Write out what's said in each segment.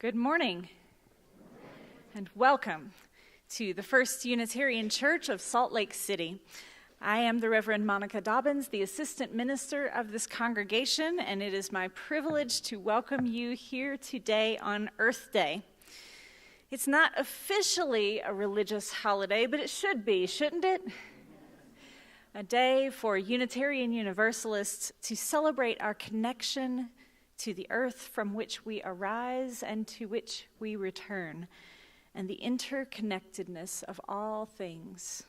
Good morning, and welcome to the First Unitarian Church of Salt Lake City. I am the Reverend Monica Dobbins, the assistant minister of this congregation, and it is my privilege to welcome you here today on Earth Day. It's not officially a religious holiday, but it should be, shouldn't it? A day for Unitarian Universalists to celebrate our connection to the earth from which we arise and to which we return, and the interconnectedness of all things.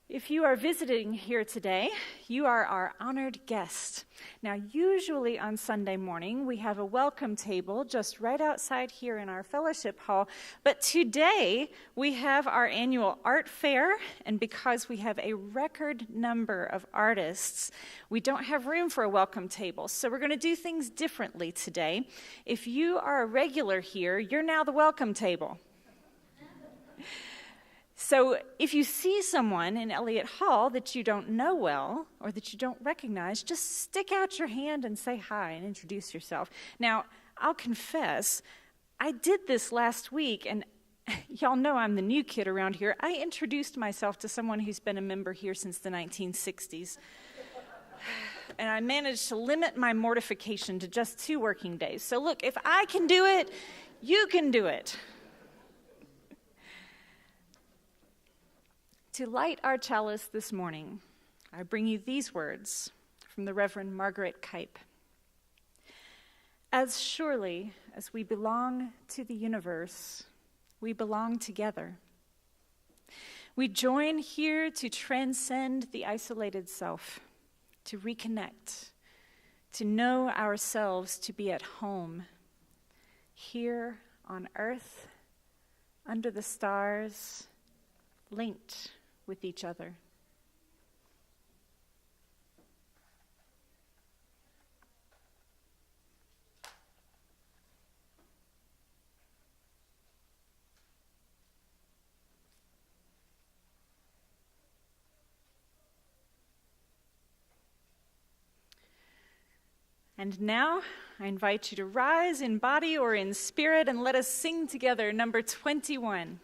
If you are visiting here today, you are our honored guest. Now, usually on Sunday morning, we have a welcome table just right outside here in our fellowship hall. But today, we have our annual art fair, and because we have a record number of artists, we don't have room for a welcome table. So we're going to do things differently today. If you are a regular here, you're now the welcome table. So if you see someone in Elliott Hall that you don't know well or that you don't recognize, just stick out your hand and say hi and introduce yourself. Now, I'll confess, I did this last week, and y'all know I'm the new kid around here. I introduced myself to someone who's been a member here since the 1960s. And I managed to limit my mortification to just 2 working days. So look, if I can do it, you can do it. To light our chalice this morning, I bring you these words from the Reverend Margaret Kipe. As surely as we belong to the universe, we belong together. We join here to transcend the isolated self, to reconnect, to know ourselves to be at home, here on earth, under the stars, linked with each other. And now, I invite you to rise in body or in spirit and let us sing together number 21.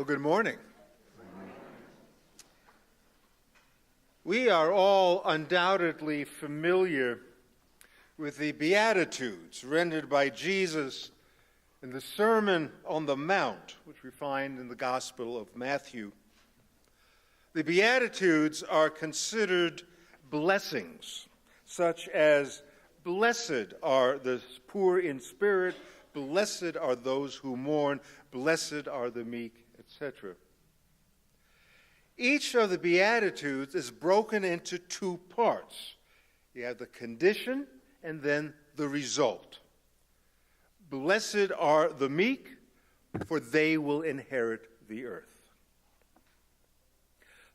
Good morning. We are all undoubtedly familiar with the Beatitudes rendered by Jesus in the Sermon on the Mount, which we find in the Gospel of Matthew. The Beatitudes are considered blessings, such as, "Blessed are the poor in spirit, blessed are those who mourn, blessed are the meek," etc. Each of the Beatitudes is broken into two parts. You have the condition and then the result. Blessed are the meek, for they will inherit the earth.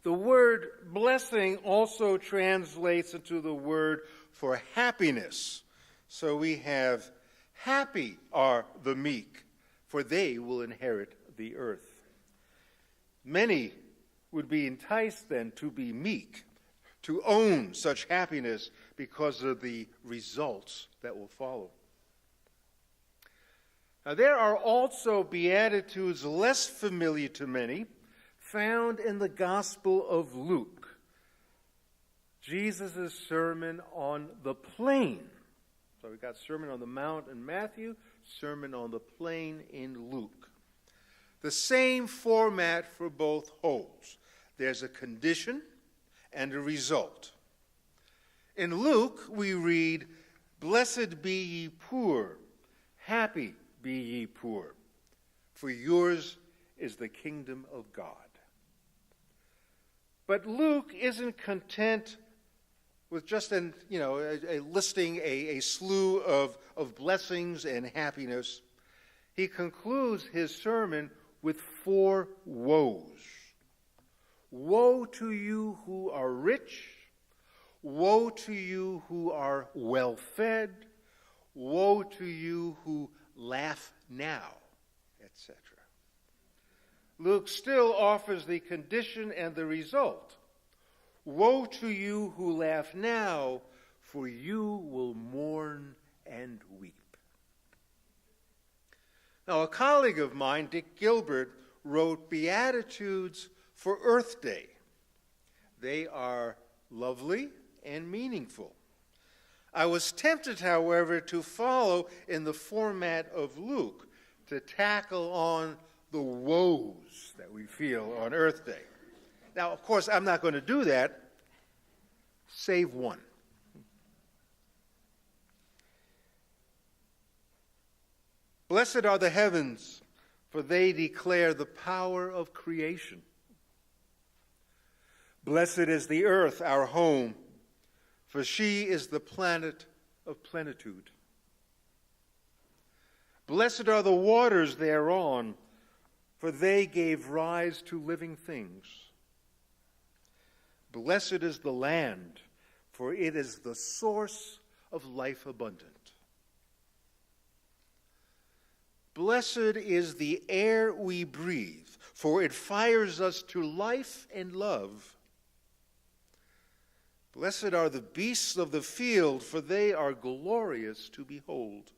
The word blessing also translates into the word for happiness. So we have, happy are the meek, for they will inherit the earth. Many would be enticed then to be meek, to own such happiness because of the results that will follow. Now, there are also Beatitudes less familiar to many, found in the Gospel of Luke, Jesus' Sermon on the Plain. So we've got Sermon on the Mount in Matthew, Sermon on the Plain in Luke. The same format for both holds. There's a condition and a result. In Luke, we read, "Blessed be ye poor, happy be ye poor, for yours is the kingdom of God." But Luke isn't content with just listing a slew of blessings and happiness. He concludes his sermon with 4 woes. Woe to you who are rich, woe to you who are well-fed, woe to you who laugh now, etc. Luke still offers the condition and the result. Woe to you who laugh now, for you will mourn and weep. Now, a colleague of mine, Dick Gilbert, wrote Beatitudes for Earth Day. They are lovely and meaningful. I was tempted, however, to follow in the format of Luke, to tackle on the woes that we feel on Earth Day. Now, of course, I'm not going to do that, save one. Blessed are the heavens, for they declare the power of creation. Blessed is the earth, our home, for she is the planet of plenitude. Blessed are the waters thereon, for they gave rise to living things. Blessed is the land, for it is the source of life abundant. Blessed is the air we breathe, for it fires us to life and love. Blessed are the beasts of the field, for they are glorious to behold.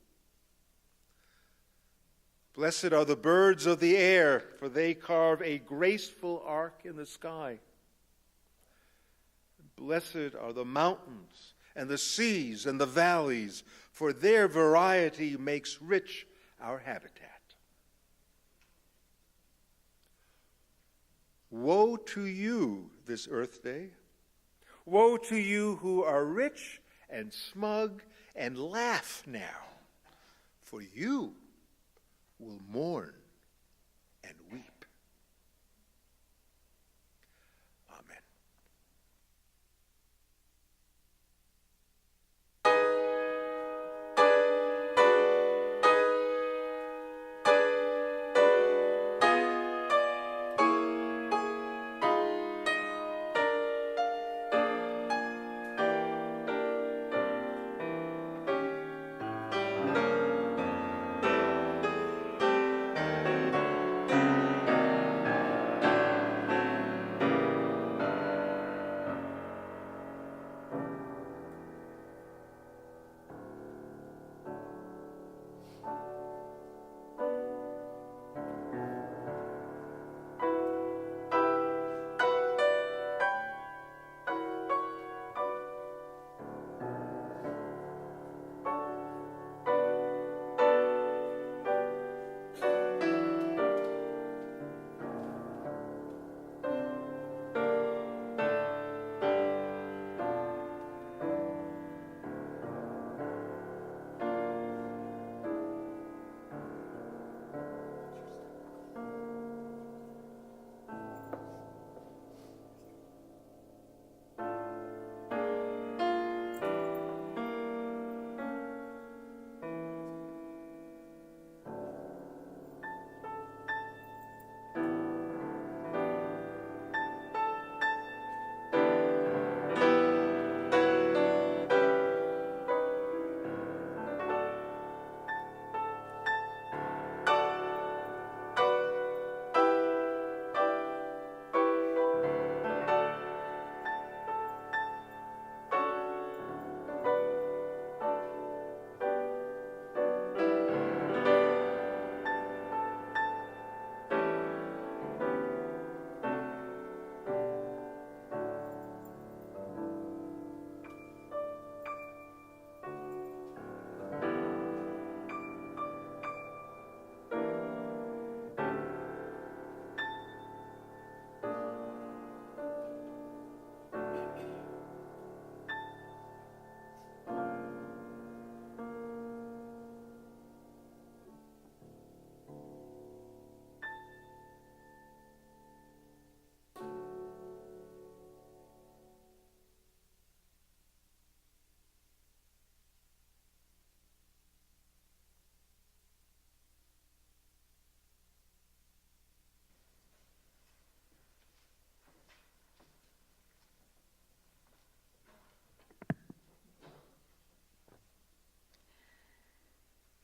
Blessed are the birds of the air, for they carve a graceful arc in the sky. Blessed are the mountains and the seas and the valleys, for their variety makes rich our habitat. Woe to you this Earth Day. Woe to you who are rich and smug and laugh now, for you will mourn and weep. Amen.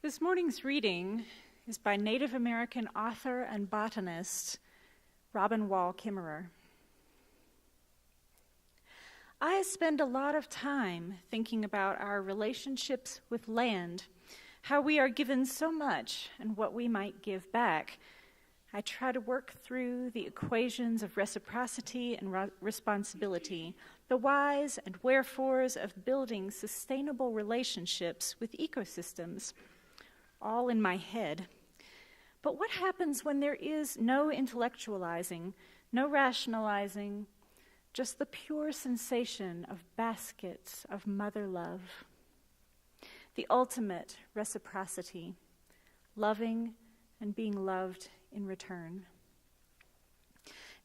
This morning's reading is by Native American author and botanist Robin Wall Kimmerer. I spend a lot of time thinking about our relationships with land, how we are given so much and what we might give back. I try to work through the equations of reciprocity and responsibility, the whys and wherefores of building sustainable relationships with ecosystems, all in my head. But what happens when there is no intellectualizing, no rationalizing, just the pure sensation of baskets of mother love? The ultimate reciprocity, loving and being loved in return.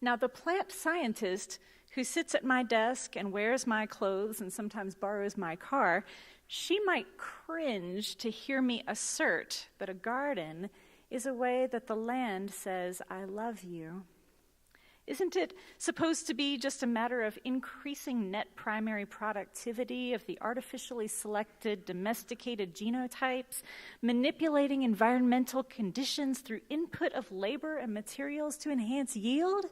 Now, the plant scientist who sits at my desk and wears my clothes and sometimes borrows my car, she might cringe to hear me assert that a garden is a way that the land says, I love you. Isn't it supposed to be just a matter of increasing net primary productivity of the artificially selected, domesticated genotypes, manipulating environmental conditions through input of labor and materials to enhance yield?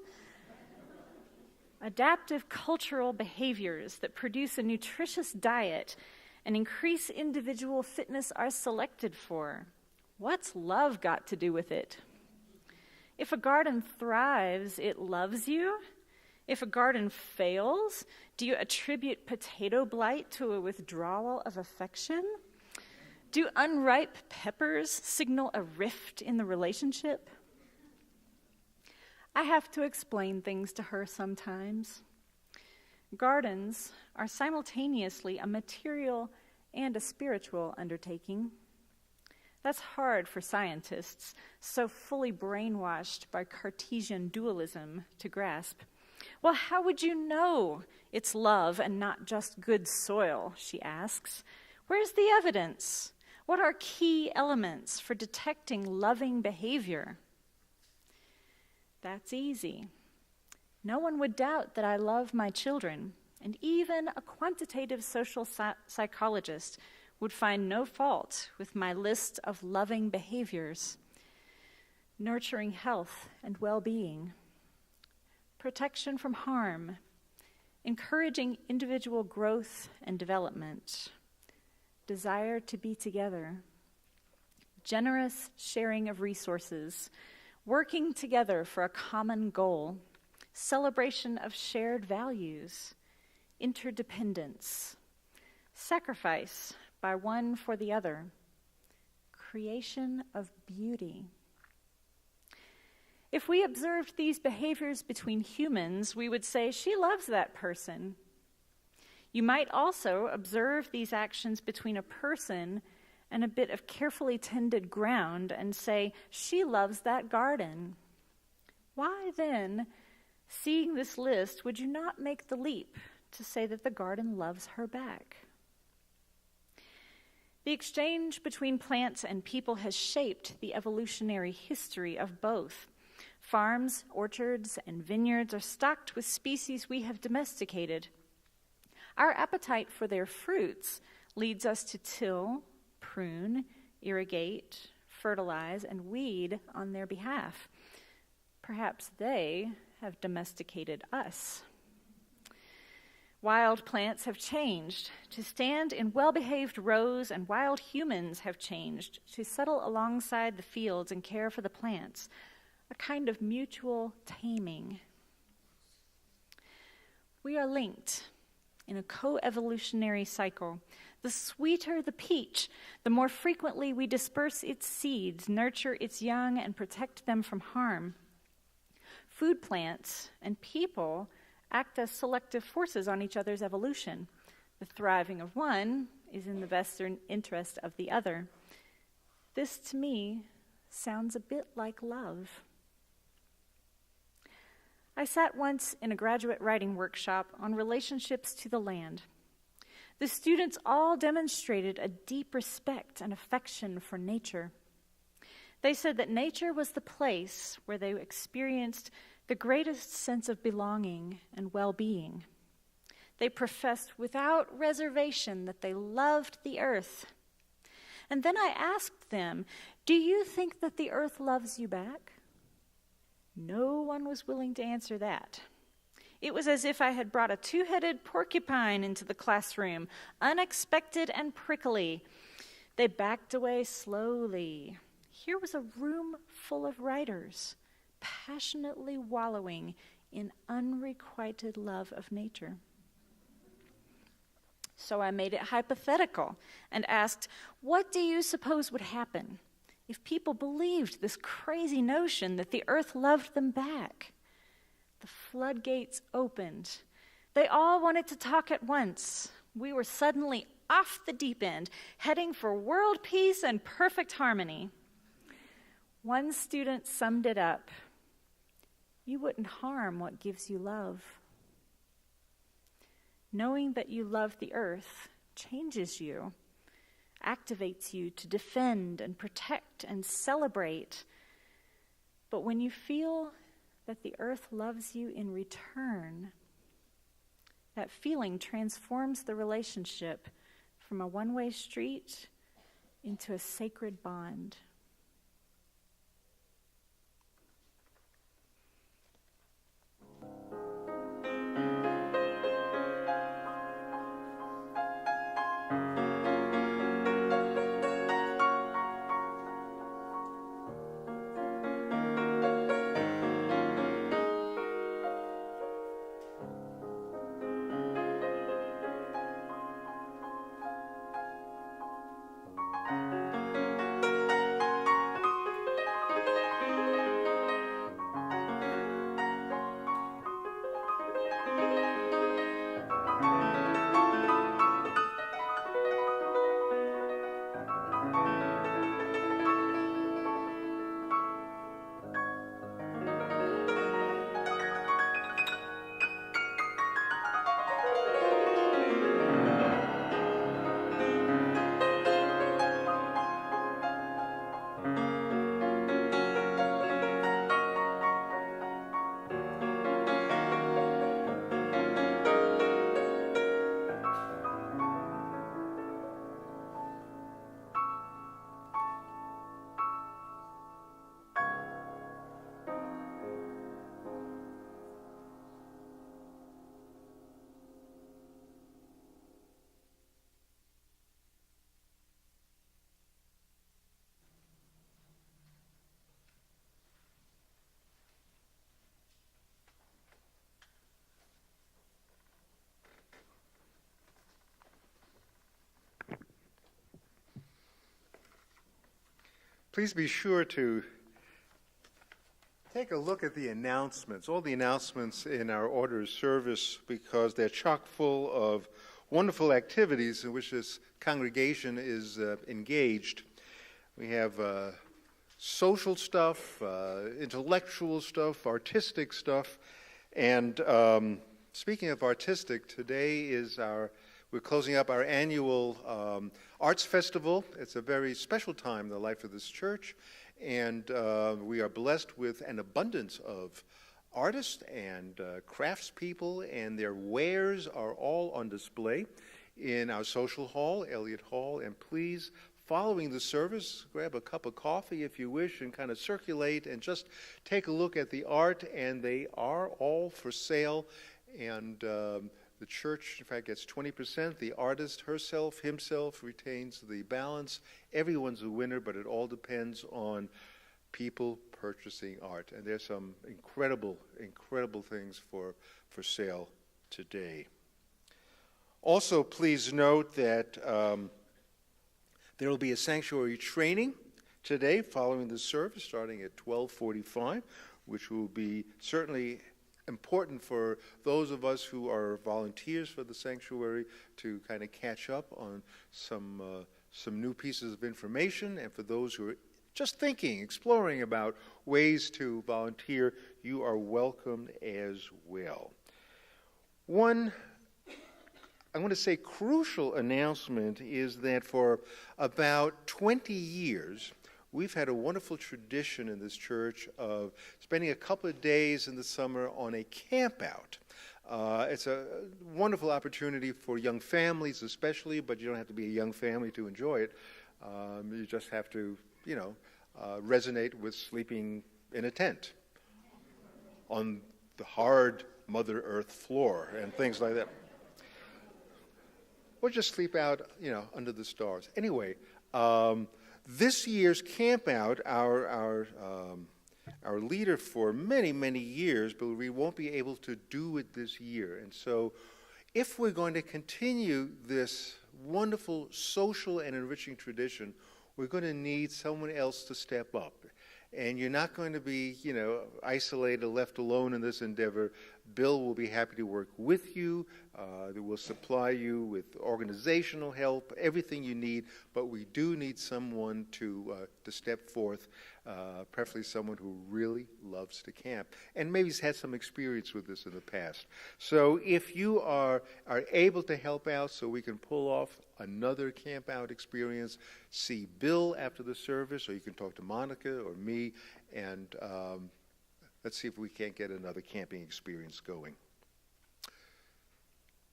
Adaptive cultural behaviors that produce a nutritious diet and increase individual fitness are selected for. What's love got to do with it? If a garden thrives, it loves you. If a garden fails, do you attribute potato blight to a withdrawal of affection? Do unripe peppers signal a rift in the relationship? I have to explain things to her sometimes. Gardens are simultaneously a material and a spiritual undertaking. That's hard for scientists, so fully brainwashed by Cartesian dualism, to grasp. Well, how would you know it's love and not just good soil, she asks. Where's the evidence? What are key elements for detecting loving behavior? That's easy. No one would doubt that I love my children, and even a quantitative social psychologist would find no fault with my list of loving behaviors: nurturing health and well-being, protection from harm, encouraging individual growth and development, desire to be together, generous sharing of resources, working together for a common goal, celebration of shared values, interdependence, sacrifice by one for the other, creation of beauty. If we observed these behaviors between humans, we would say, she loves that person. You might also observe these actions between a person and a bit of carefully tended ground and say, she loves that garden. Why then, seeing this list, would you not make the leap to say that the garden loves her back? The exchange between plants and people has shaped the evolutionary history of both. Farms, orchards, and vineyards are stocked with species we have domesticated. Our appetite for their fruits leads us to till, prune, irrigate, fertilize, and weed on their behalf. Perhaps they have domesticated us. Wild plants have changed to stand in well-behaved rows, and wild humans have changed to settle alongside the fields and care for the plants, a kind of mutual taming. We are linked in a co-evolutionary cycle. The sweeter the peach, the more frequently we disperse its seeds, nurture its young, and protect them from harm. Food plants and people act as selective forces on each other's evolution. The thriving of one is in the best interest of the other. This, to me, sounds a bit like love. I sat once in a graduate writing workshop on relationships to the land. The students all demonstrated a deep respect and affection for nature. They said that nature was the place where they experienced the greatest sense of belonging and well-being. They professed without reservation that they loved the earth. And then I asked them, "Do you think that the earth loves you back?" No one was willing to answer that. It was as if I had brought a two-headed porcupine into the classroom, unexpected and prickly. They backed away slowly. Here was a room full of writers, passionately wallowing in unrequited love of nature. So I made it hypothetical and asked, what do you suppose would happen if people believed this crazy notion that the earth loved them back? The floodgates opened. They all wanted to talk at once. We were suddenly off the deep end, heading for world peace and perfect harmony. One student summed it up. You wouldn't harm what gives you love. Knowing that you love the earth changes you, activates you to defend and protect and celebrate. But when you feel that the earth loves you in return, that feeling transforms the relationship from a one-way street into a sacred bond. Please be sure to take a look at the announcements, all the announcements in our order of service, because they're chock full of wonderful activities in which this congregation is engaged. We have social stuff, intellectual stuff, artistic stuff, and speaking of artistic, today is we're closing up our annual Arts Festival. It's a very special time in the life of this church, and we are blessed with an abundance of artists and craftspeople, and their wares are all on display in our social hall, Elliott Hall. And please, following the service, grab a cup of coffee if you wish and kind of circulate and just take a look at the art, and they are all for sale. And the church, in fact, gets 20%. The artist herself, himself, retains the balance. Everyone's a winner, but it all depends on people purchasing art. And there's some incredible, incredible things for sale today. Also, please note that there will be a sanctuary training today following the service, starting at 12:45, which will be certainly important for those of us who are volunteers for the sanctuary to kind of catch up on some new pieces of information, and for those who are just thinking, exploring about ways to volunteer, you are welcome as well. One, I want to say, crucial announcement is that for about 20 years, we've had a wonderful tradition in this church of spending a couple of days in the summer on a camp out. It's a wonderful opportunity for young families especially, but you don't have to be a young family to enjoy it. You just have to, resonate with sleeping in a tent on the hard Mother Earth floor and things like that. Or just sleep out, under the stars. Anyway, this year's camp out, our leader for many, many years, but we won't be able to do it this year. And so if we're going to continue this wonderful social and enriching tradition, we're going to need someone else to step up. And you're not going to be, isolated, left alone in this endeavor. Bill will be happy to work with you. They will supply you with organizational help, everything you need. But we do need someone to step forth, preferably someone who really loves to camp and maybe has had some experience with this in the past. So if you are able to help out so we can pull off another camp out experience, see Bill after the service, or you can talk to Monica or me, and let's see if we can't get another camping experience going.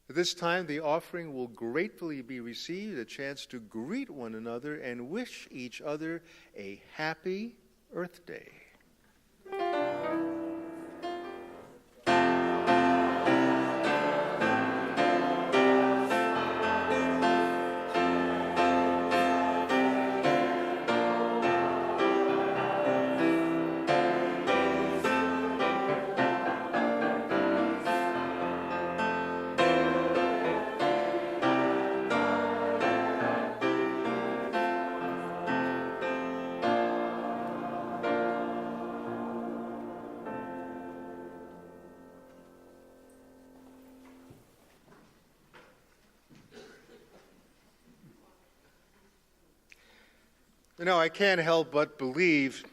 At this time, the offering will gratefully be received, a chance to greet one another and wish each other a happy Earth Day. I can't help but believe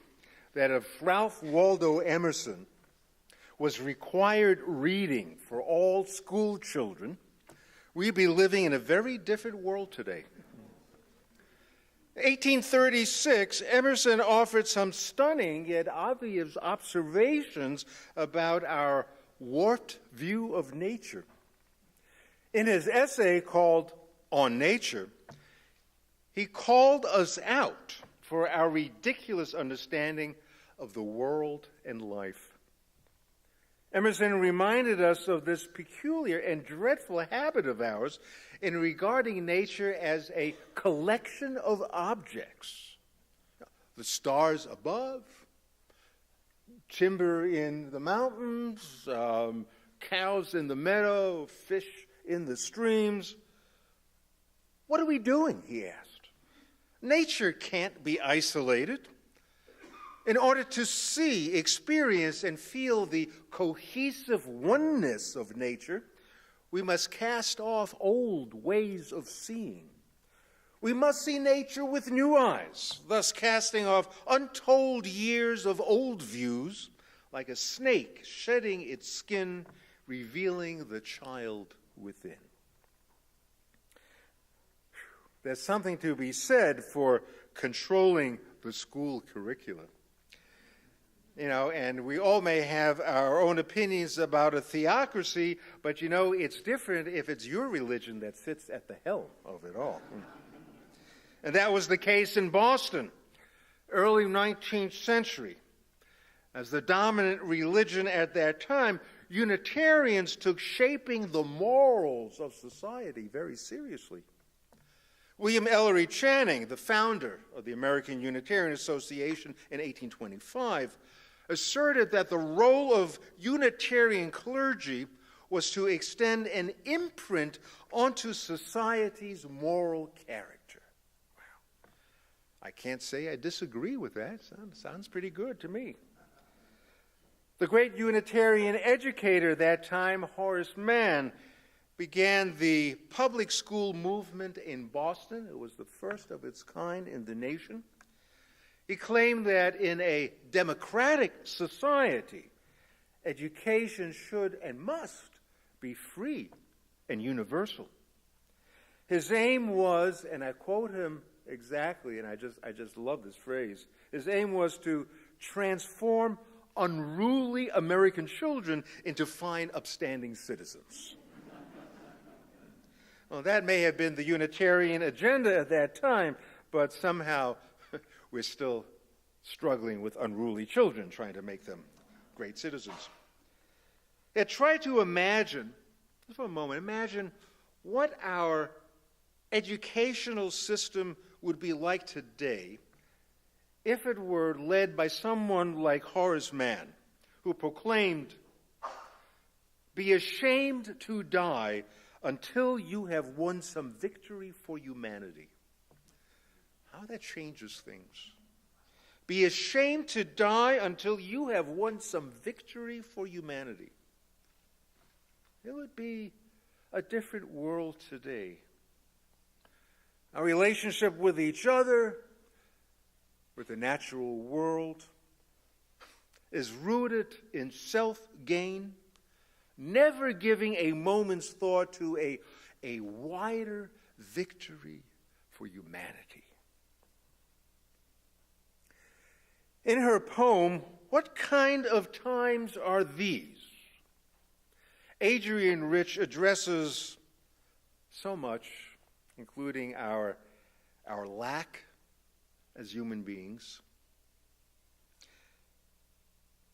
that if Ralph Waldo Emerson was required reading for all school children, we'd be living in a very different world today. In 1836, Emerson offered some stunning yet obvious observations about our warped view of nature. In his essay called On Nature, he called us out for our ridiculous understanding of the world and life. Emerson reminded us of this peculiar and dreadful habit of ours in regarding nature as a collection of objects. The stars above, timber in the mountains, cows in the meadow, fish in the streams. What are we doing, he asked. Nature can't be isolated. In order to see, experience, and feel the cohesive oneness of nature, we must cast off old ways of seeing. We must see nature with new eyes, thus casting off untold years of old views, like a snake shedding its skin, revealing the child within. There's something to be said for controlling the school curriculum. And we all may have our own opinions about a theocracy, but it's different if it's your religion that sits at the helm of it all. And that was the case in Boston, early 19th century. As the dominant religion at that time, Unitarians took shaping the morals of society very seriously. William Ellery Channing, the founder of the American Unitarian Association in 1825, asserted that the role of Unitarian clergy was to extend an imprint onto society's moral character. Wow. I can't say I disagree with that. Sounds pretty good to me. The great Unitarian educator that time, Horace Mann, began the public school movement in Boston. It was the first of its kind in the nation. He claimed that in a democratic society, education should and must be free and universal. His aim was, and I quote him exactly, and I just love this phrase, his aim was to transform unruly American children into fine, upstanding citizens. Well, that may have been the Unitarian agenda at that time, but somehow we're still struggling with unruly children, trying to make them great citizens. Yet try to imagine, just for a moment, imagine what our educational system would be like today if it were led by someone like Horace Mann, who proclaimed, "Be ashamed to die until you have won some victory for humanity." How that changes things. Be ashamed to die until you have won some victory for humanity. It would be a different world today. Our relationship with each other, with the natural world, is rooted in self-gain, never giving a moment's thought to a wider victory for humanity. In her poem, "What Kind of Times Are These?" Adrienne Rich addresses so much, including our lack as human beings.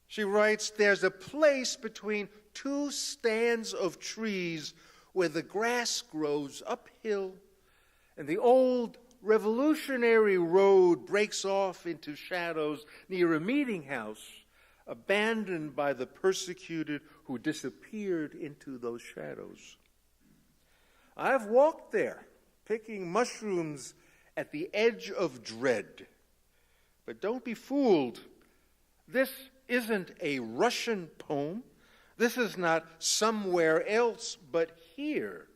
She writes, "There's a place between two stands of trees where the grass grows uphill and the old revolutionary road breaks off into shadows near a meeting house abandoned by the persecuted who disappeared into those shadows. I've walked there, picking mushrooms at the edge of dread. But don't be fooled. This isn't a Russian poem. This is not somewhere else, but here.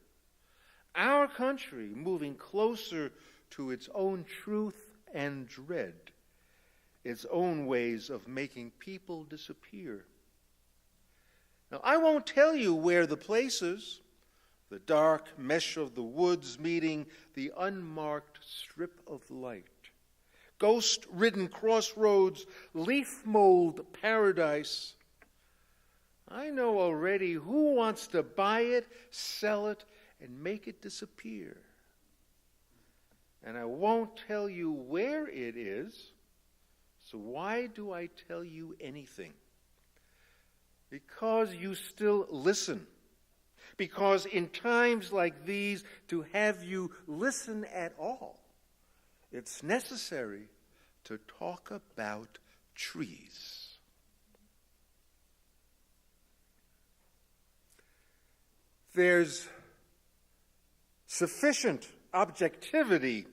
Our country moving closer to its own truth and dread, its own ways of making people disappear. Now, I won't tell you where the place is, the dark mesh of the woods meeting the unmarked strip of light, ghost-ridden crossroads, leaf-mold paradise. I know already who wants to buy it, sell it, and make it disappear. And I won't tell you where it is, so why do I tell you anything? Because you still listen. Because in times like these, to have you listen at all, it's necessary to talk about trees. There's sufficient objectivity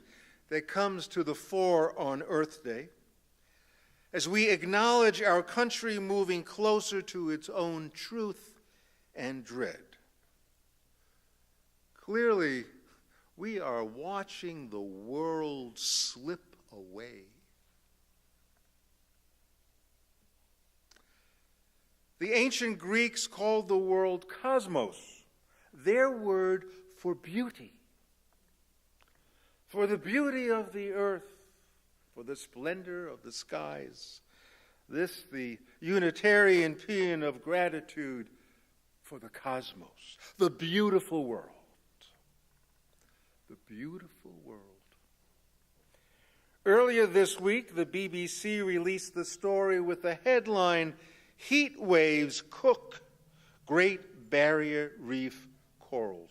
that comes to the fore on Earth Day as we acknowledge our country moving closer to its own truth and dread. Clearly, we are watching the world slip away. The ancient Greeks called the world cosmos, their word for beauty. For the beauty of the earth, for the splendor of the skies. This, the Unitarian paean of gratitude for the cosmos, the beautiful world. The beautiful world. Earlier this week, the BBC released the story with the headline, "Heat Waves Cook Great Barrier Reef Corals."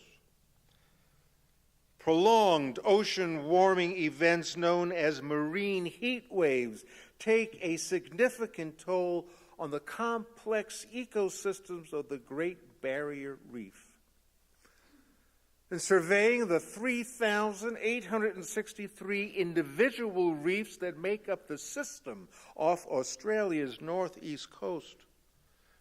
Prolonged ocean warming events known as marine heat waves take a significant toll on the complex ecosystems of the Great Barrier Reef. In surveying the 3,863 individual reefs that make up the system off Australia's northeast coast,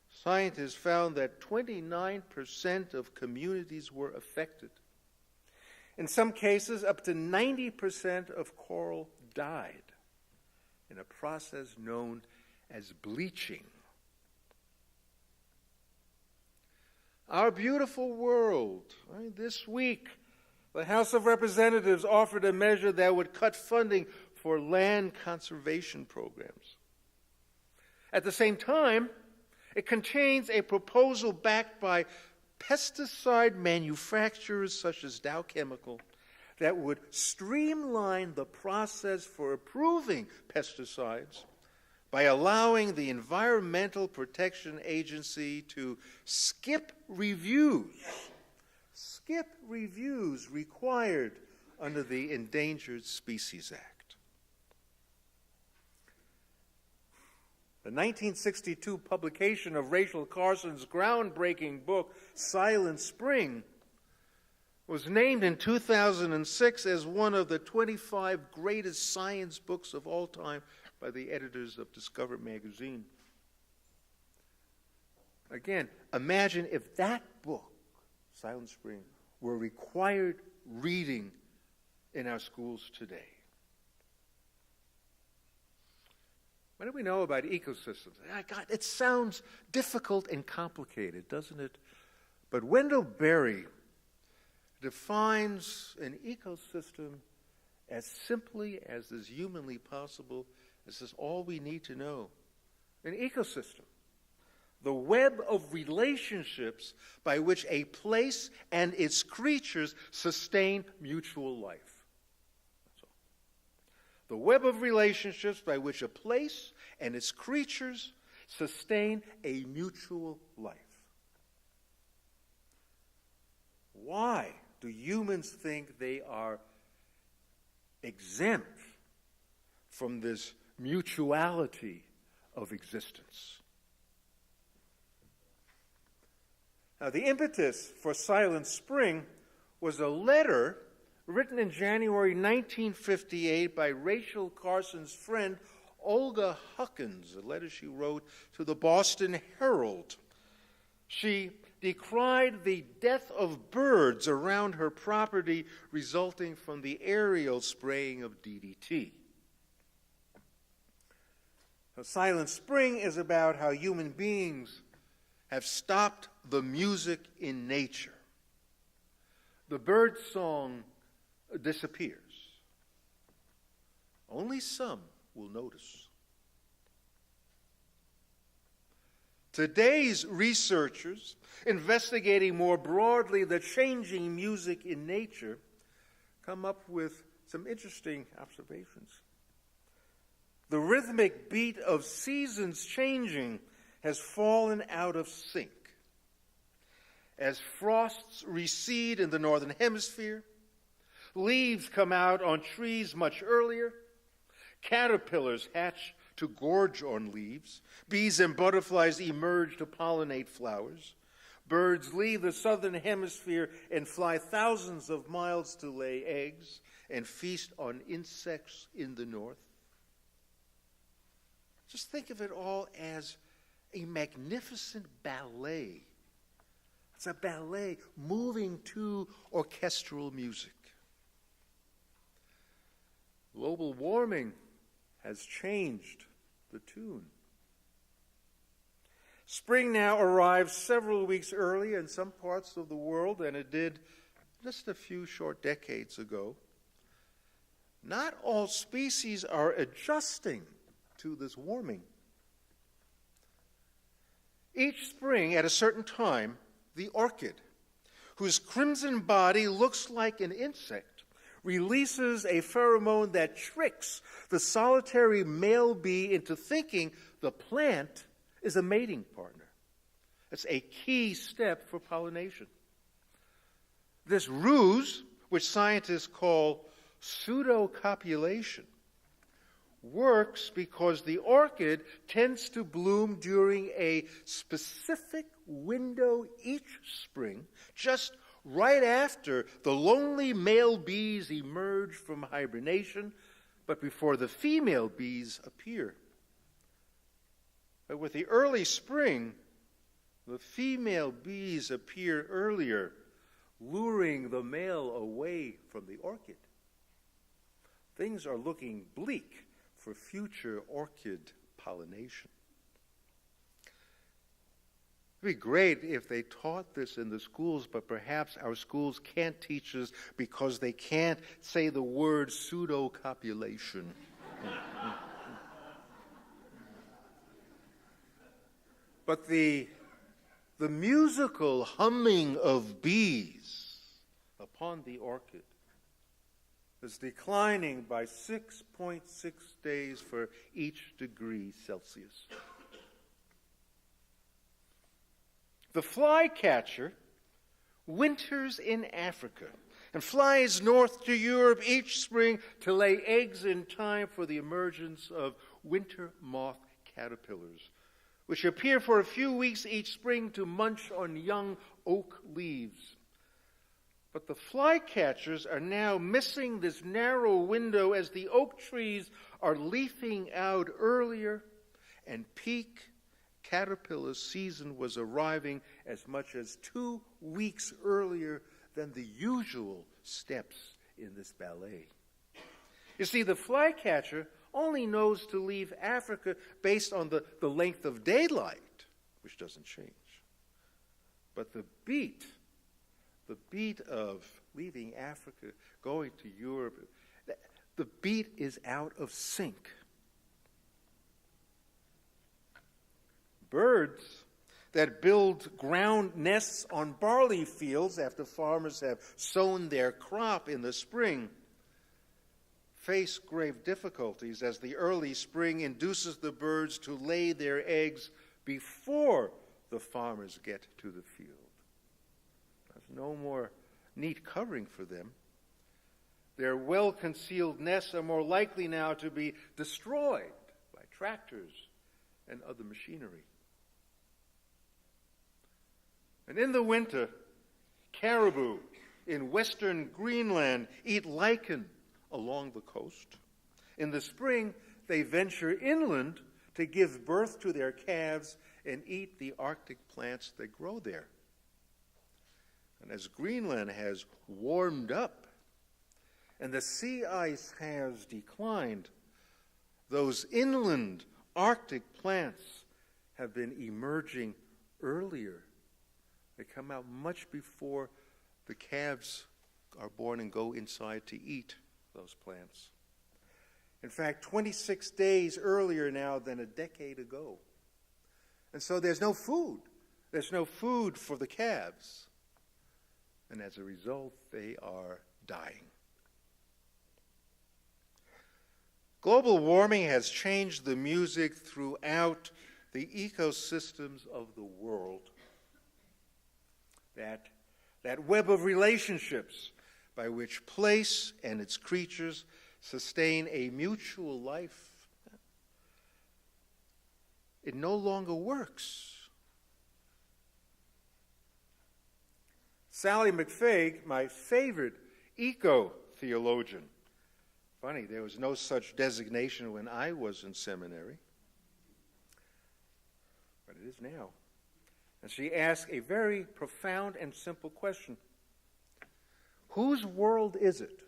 scientists found that 29% of communities were affected. In some cases, up to 90% of coral died in a process known as bleaching. Our beautiful world. Right? This week, the House of Representatives offered a measure that would cut funding for land conservation programs. At the same time, it contains a proposal backed by pesticide manufacturers such as Dow Chemical that would streamline the process for approving pesticides by allowing the Environmental Protection Agency to skip reviews required under the Endangered Species Act. The 1962 publication of Rachel Carson's groundbreaking book, Silent Spring, was named in 2006 as one of the 25 greatest science books of all time by the editors of Discover magazine. Again, imagine if that book, Silent Spring, were required reading in our schools today. What do we know about ecosystems? God, it sounds difficult and complicated, doesn't it? But Wendell Berry defines an ecosystem as simply as is humanly possible. This is all we need to know. An ecosystem, the web of relationships by which a place and its creatures sustain mutual life. That's all. The web of relationships by which a place and its creatures sustain a mutual life. Why do humans think they are exempt from this mutuality of existence? Now, the impetus for Silent Spring was a letter written in January 1958 by Rachel Carson's friend Olga Huckins, a letter she wrote to the Boston Herald. She decried the death of birds around her property resulting from the aerial spraying of DDT. Now, Silent Spring is about how human beings have stopped the music in nature. The bird song disappears. Only some will notice. Today's researchers, investigating more broadly the changing music in nature, come up with some interesting observations. The rhythmic beat of seasons changing has fallen out of sync. As frosts recede in the northern hemisphere, leaves come out on trees much earlier, caterpillars hatch to gorge on leaves, bees and butterflies emerge to pollinate flowers, birds leave the southern hemisphere and fly thousands of miles to lay eggs and feast on insects in the north. Just think of it all as a magnificent ballet. It's a ballet moving to orchestral music. Global warming has changed the tune. Spring now arrives several weeks earlier in some parts of the world than it did just a few short decades ago. Not all species are adjusting to this warming. Each spring, at a certain time, the orchid, whose crimson body looks like an insect, releases a pheromone that tricks the solitary male bee into thinking the plant is a mating partner. It's a key step for pollination. This ruse, which scientists call pseudocopulation, works because the orchid tends to bloom during a specific window each spring, just right after the lonely male bees emerge from hibernation, but before the female bees appear. But with the early spring, the female bees appear earlier, luring the male away from the orchid. Things are looking bleak for future orchid pollination. It would be great if they taught this in the schools, but perhaps our schools can't teach this because they can't say the word pseudocopulation. But the musical humming of bees upon the orchid is declining by 6.6 days for each degree Celsius. The flycatcher winters in Africa and flies north to Europe each spring to lay eggs in time for the emergence of winter moth caterpillars, which appear for a few weeks each spring to munch on young oak leaves. But the flycatchers are now missing this narrow window as the oak trees are leafing out earlier, and peak caterpillar season was arriving as much as 2 weeks earlier than the usual steps in this ballet. You see, the flycatcher only knows to leave Africa based on the length of daylight, which doesn't change. But the beat of leaving Africa, going to Europe, the beat is out of sync. Birds that build ground nests on barley fields after farmers have sown their crop in the spring face grave difficulties as the early spring induces the birds to lay their eggs before the farmers get to the field. There's no more neat covering for them. Their well-concealed nests are more likely now to be destroyed by tractors and other machinery. And in the winter, caribou in western Greenland eat lichen along the coast. In the spring, they venture inland to give birth to their calves and eat the Arctic plants that grow there. And as Greenland has warmed up and the sea ice has declined, those inland Arctic plants have been emerging earlier. They come out much before the calves are born and go inside to eat those plants. In fact, 26 days earlier now than a decade ago. And so there's no food. There's no food for the calves. And as a result, they are dying. Global warming has changed the music throughout the ecosystems of the world. That web of relationships by which place and its creatures sustain a mutual life, it no longer works. Sally McFaig, my favorite eco-theologian, funny, there was no such designation when I was in seminary, but it is now. And she asked a very profound and simple question. Whose world is it?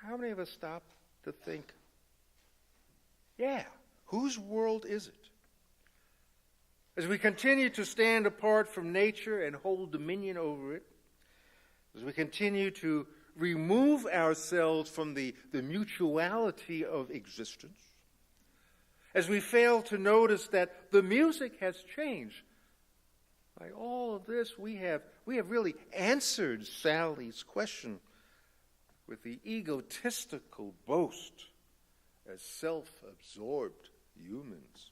How many of us stop to think, yeah, whose world is it? As we continue to stand apart from nature and hold dominion over it, as we continue to remove ourselves from the mutuality of existence, as we fail to notice that the music has changed, by all of this, we have really answered Sally's question with the egotistical boast as self-absorbed humans.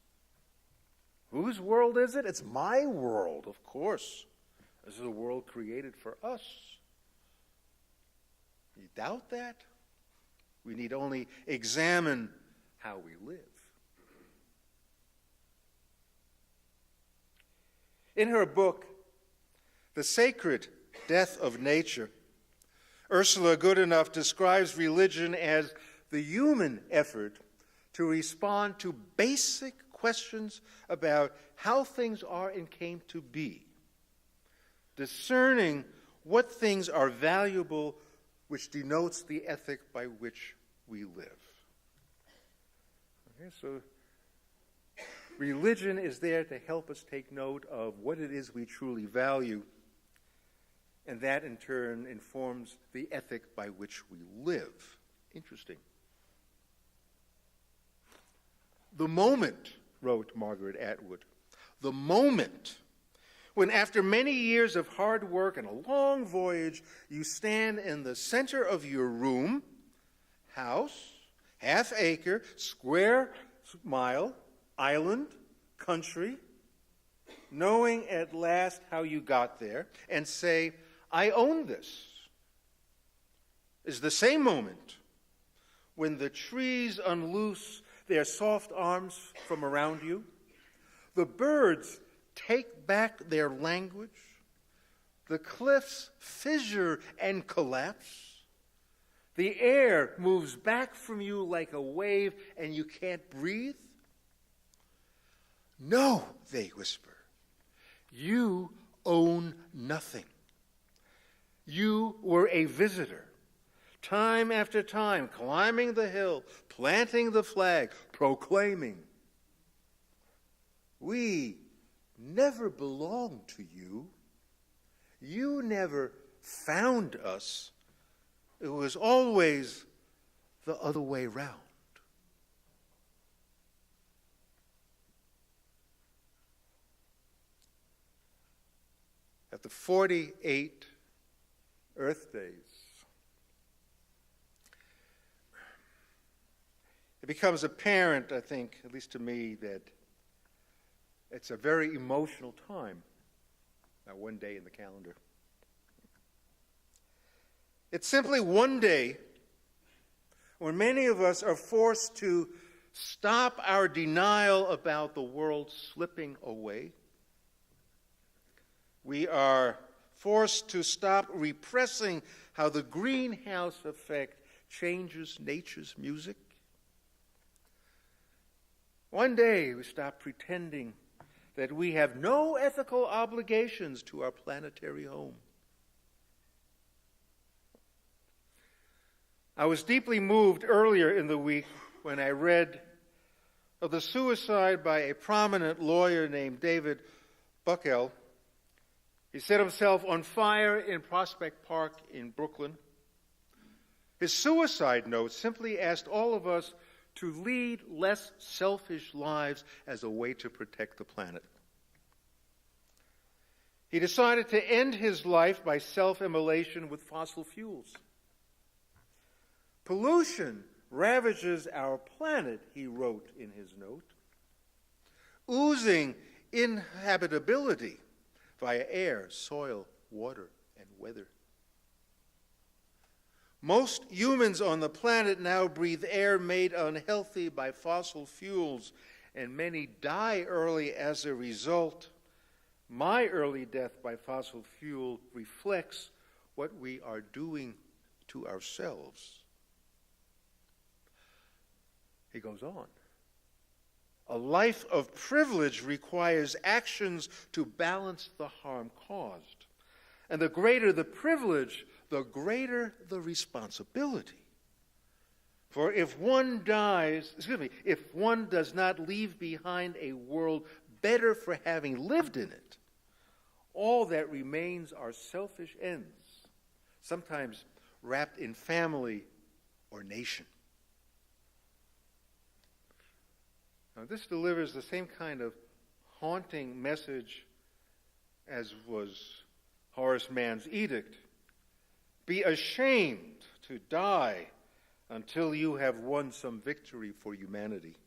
Whose world is it? It's my world, of course. This is a world created for us. You doubt that? We need only examine how we live. In her book, The Sacred Death of Nature, Ursula Goodenough describes religion as the human effort to respond to basic questions about how things are and came to be, discerning what things are valuable, which denotes the ethic by which we live. Okay, so religion is there to help us take note of what it is we truly value, and that in turn informs the ethic by which we live. Interesting. The moment, wrote Margaret Atwood, the moment When after many years of hard work and a long voyage, you stand in the center of your room, house, half acre, square mile, island, country, knowing at last how you got there, and say, I own this, is the same moment when the trees unloose their soft arms from around you, the birds take back their language, the cliffs fissure and collapse, the air moves back from you like a wave and you can't breathe. No, they whisper, you own nothing. You were a visitor, time after time, climbing the hill, planting the flag, proclaiming, we never belonged to you. You never found us. It was always the other way round. After 48 Earth days, it becomes apparent, I think, at least to me, that it's a very emotional time, that one day in the calendar. It's simply one day when many of us are forced to stop our denial about the world slipping away. We are forced to stop repressing how the greenhouse effect changes nature's music. One day we stop pretending that we have no ethical obligations to our planetary home. I was deeply moved earlier in the week when I read of the suicide by a prominent lawyer named David Buckell. He set himself on fire in Prospect Park in Brooklyn. His suicide note simply asked all of us to lead less selfish lives as a way to protect the planet. He decided to end his life by self-immolation with fossil fuels. Pollution ravages our planet, he wrote in his note, oozing inhabitability via air, soil, water, and weather. Most humans on the planet now breathe air made unhealthy by fossil fuels, and many die early as a result. My early death by fossil fuel reflects what we are doing to ourselves. He goes on. A life of privilege requires actions to balance the harm caused. And the greater the privilege, the greater the responsibility. For if one does not leave behind a world better for having lived in it, all that remains are selfish ends, sometimes wrapped in family or nation. Now, this delivers the same kind of haunting message as was Horace Mann's edict. Be ashamed to die until you have won some victory for humanity.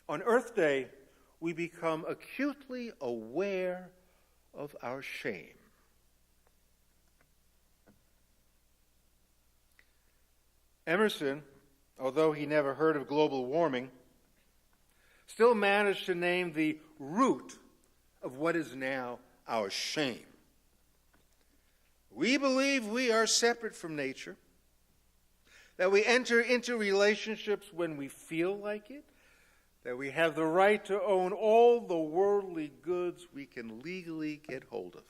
On Earth Day, we become acutely aware of our shame. Emerson, although he never heard of global warming, still managed to name the root of what is now our shame. We believe we are separate from nature, that we enter into relationships when we feel like it, that we have the right to own all the worldly goods we can legally get hold of.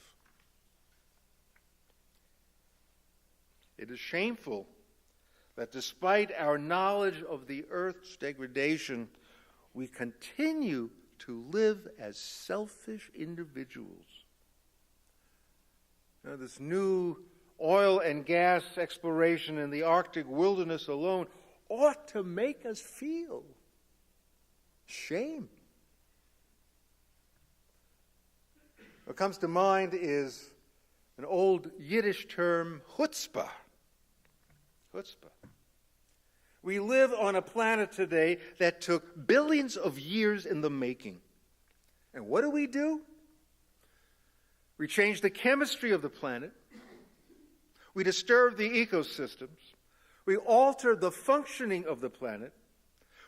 It is shameful that despite our knowledge of the earth's degradation, we continue to live as selfish individuals. Now, this new oil and gas exploration in the Arctic wilderness alone ought to make us feel shame. What comes to mind is an old Yiddish term, chutzpah. Chutzpah. We live on a planet today that took billions of years in the making. And what do? We change the chemistry of the planet. We disturb the ecosystems. We alter the functioning of the planet.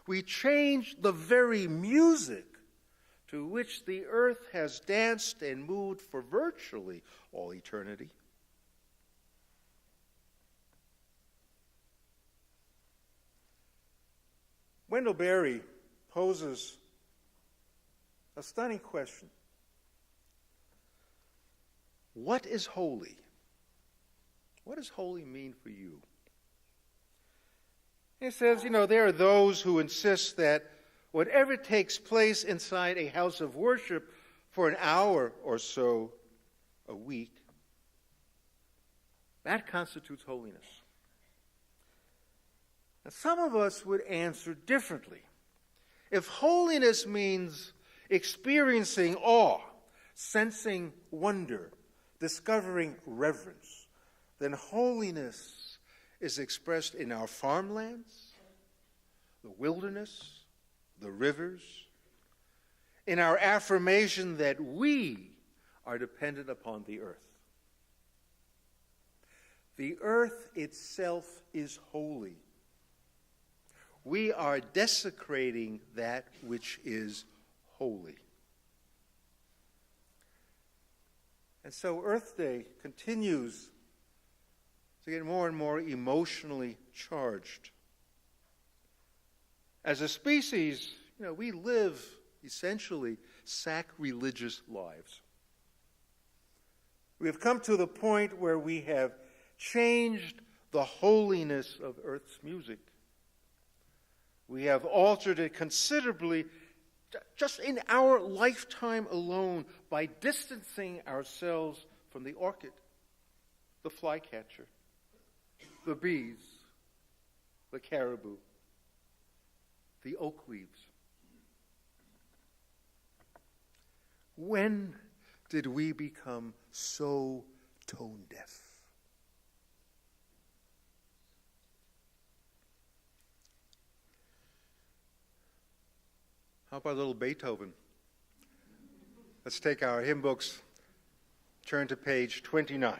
We change the very music to which the earth has danced and moved for virtually all eternity. Wendell Berry poses a stunning question. What is holy? What does holy mean for you? He says, there are those who insist that whatever takes place inside a house of worship for an hour or so a week, that constitutes holiness. And some of us would answer differently. If holiness means experiencing awe, sensing wonder, discovering reverence, then holiness is expressed in our farmlands, the wilderness, the rivers, in our affirmation that we are dependent upon the earth. The earth itself is holy. We are desecrating that which is holy. And so Earth Day continues to get more and more emotionally charged. As a species, we live essentially sacrilegious lives. We have come to the point where we have changed the holiness of Earth's music. We have altered it considerably just in our lifetime alone by distancing ourselves from the orchid, the flycatcher, the bees, the caribou, the oak leaves. When did we become so tone deaf? How about a little Beethoven? Let's take our hymn books, turn to page 29.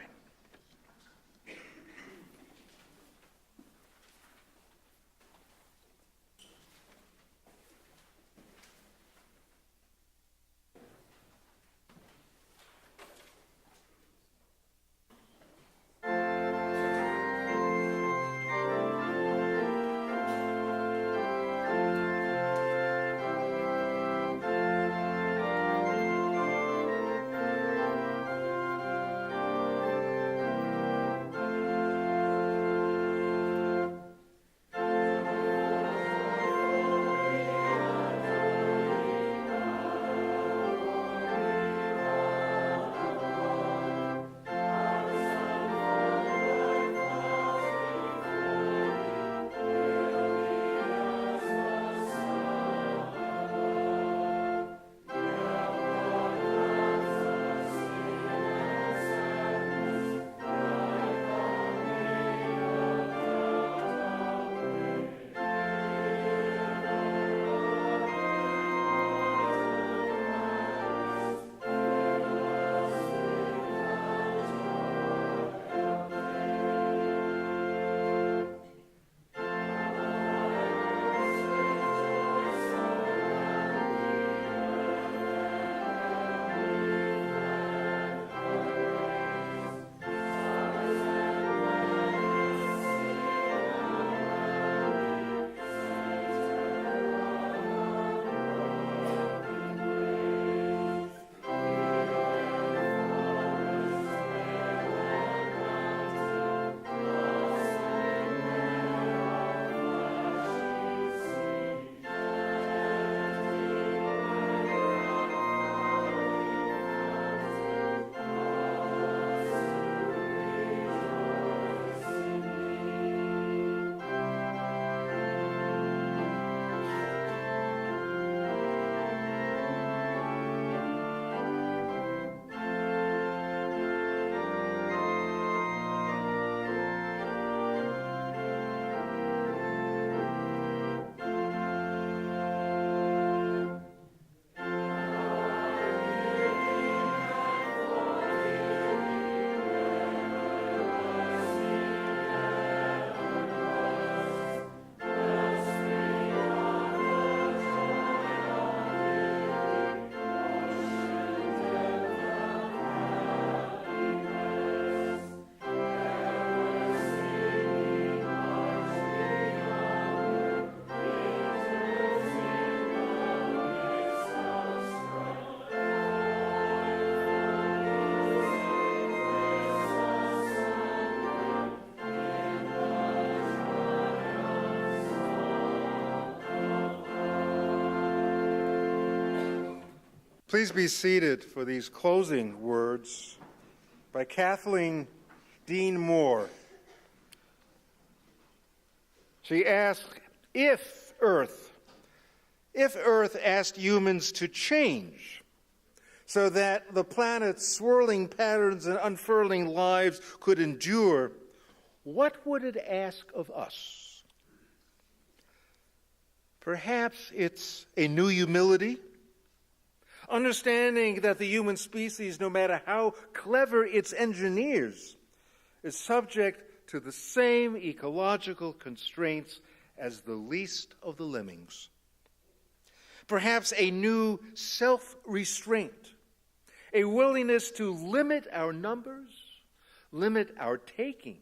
Please be seated for these closing words by Kathleen Dean Moore. She asked, if Earth asked humans to change so that the planet's swirling patterns and unfurling lives could endure, what would it ask of us? Perhaps it's a new humility, understanding that the human species, no matter how clever its engineers, is subject to the same ecological constraints as the least of the lemmings. Perhaps a new self-restraint, a willingness to limit our numbers, limit our takings,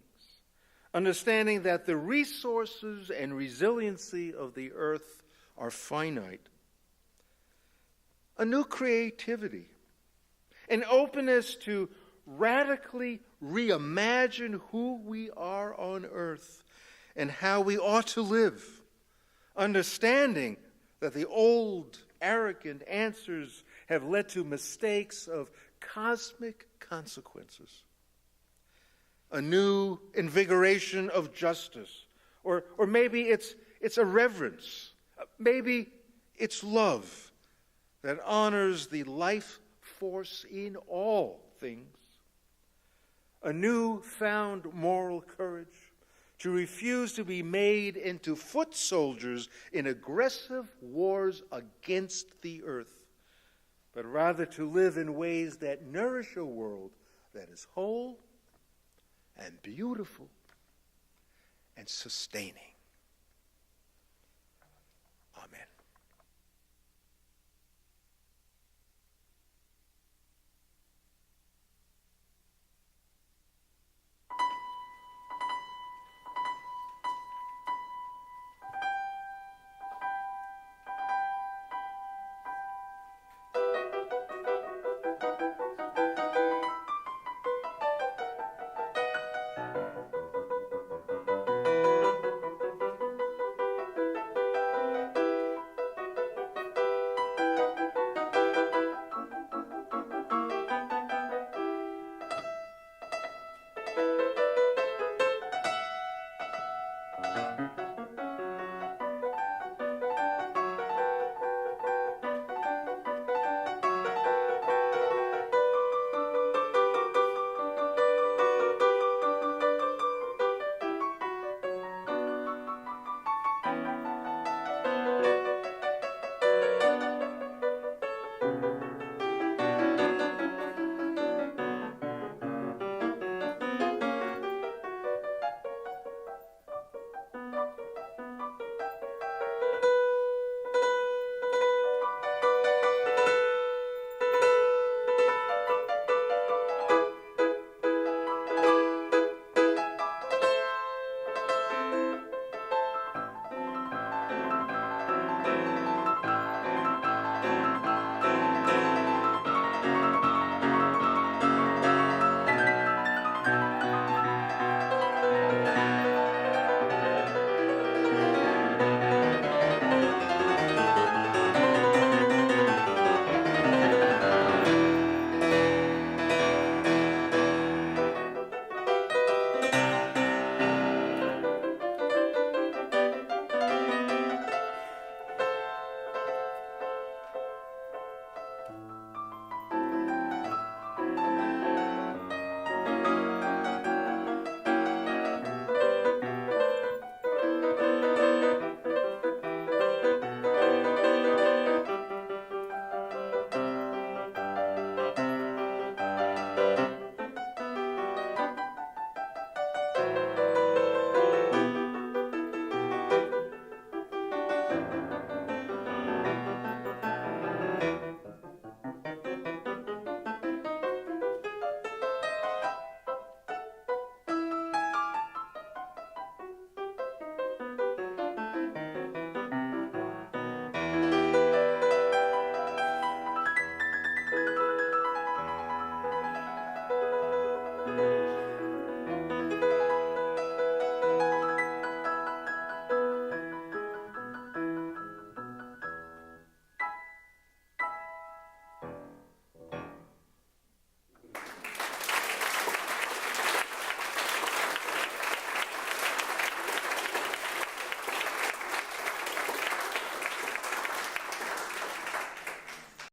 understanding that the resources and resiliency of the earth are finite. A new creativity, an openness to radically reimagine who we are on earth and how we ought to live, understanding that the old, arrogant answers have led to mistakes of cosmic consequences. A new invigoration of justice, or maybe it's a reverence, maybe it's love that honors the life force in all things. A new-found moral courage to refuse to be made into foot soldiers in aggressive wars against the earth, but rather to live in ways that nourish a world that is whole and beautiful and sustaining. Amen.